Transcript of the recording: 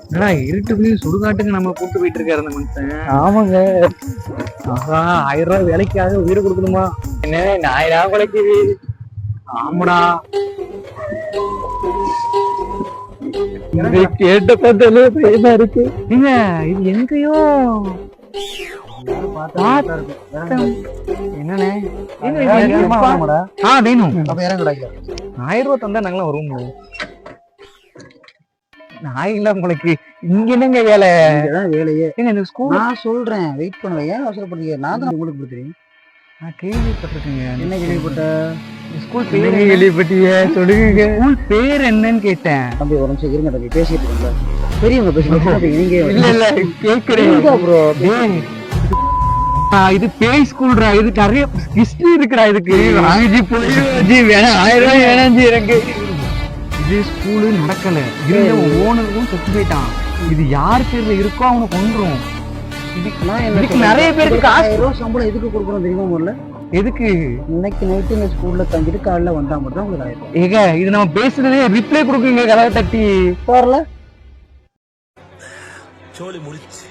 என்னடா இருட்டுக்குள்ளேயும் சுடுகாட்டுக்கு நம்ம கூட்டு போயிட்டு இருக்காரு அந்த மனுஷன். ஆமாங்க. ஆஹா 1000 ரூபாய் வேலைக்காக உயிரை கொடுக்கணுமா? என்ன 1000 ரூபாய் வேலைக்கு? ஆமாடா. இதை கேட்ட பார்த்தாலே பயமா இருக்கு. நீங்க இது எங்கேயோ என்னண்ணே வேணும். 1000 ரூபாய் தந்தா நாங்களாம் வருவோம். நாயில உங்களுக்கு இங்க என்னங்க வேலை? வேலையே ஏங்க இந்த ஸ்கூல் நான் சொல்றேன், வெயிட் பண்ணுங்க. ஏன் அவசரப்படுறீங்க? நான் தான் உங்களுக்கு கொடுத்துறேன். நான் கேள்விப்பட்டிருக்கேங்க. என்ன கேள்விப்பட்ட? ஸ்கூல் பேர் கேள்விப்பட்டீங்க? சொல்லுங்க. ஸ்கூல் பேர் என்னன்னு கேட்டேன். தம்பி ஒரு நிமிஷம் இருங்க தம்பி, பேசிட்டு இருக்கோம்ல. பெரியவங்க பேசுங்க. நீங்க இல்ல கேக்குறேன் ப்ரோ. இது பேய் ஸ்கூல்ரா. இது நிறைய ஹிஸ்டரி இருக்குடா. இதுக்கு வாங்கி போய் வேணா 1000 ரூபாய் வேணாஞ்சி எனக்கு. இது ஸ்கூலு நடக்கல. இருந்த ஓனருக்கும் செத்து போயிட்டான். இது யார் பேர்ல இருக்கோ அவனை கொன்றும். இதுக்கு நிறைய பேருக்கு காசு. 1000 ரூபாய் சம்பளம் எதுக்கு கொடுக்கணும் தெரியுமா? முதல்ல எதுக்கு? இன்னைக்கு நைட்டு இந்த ஸ்கூல்ல தங்கிட்டு காலைல வந்தா மட்டும் தான் உங்களுக்கு 1000 ரூபாய். ஏங்க இது நம்ம பேசுறதே ரிப்ளை கொடுக்குங்க. கதவை தட்டி வரல சோலி முடிச்சு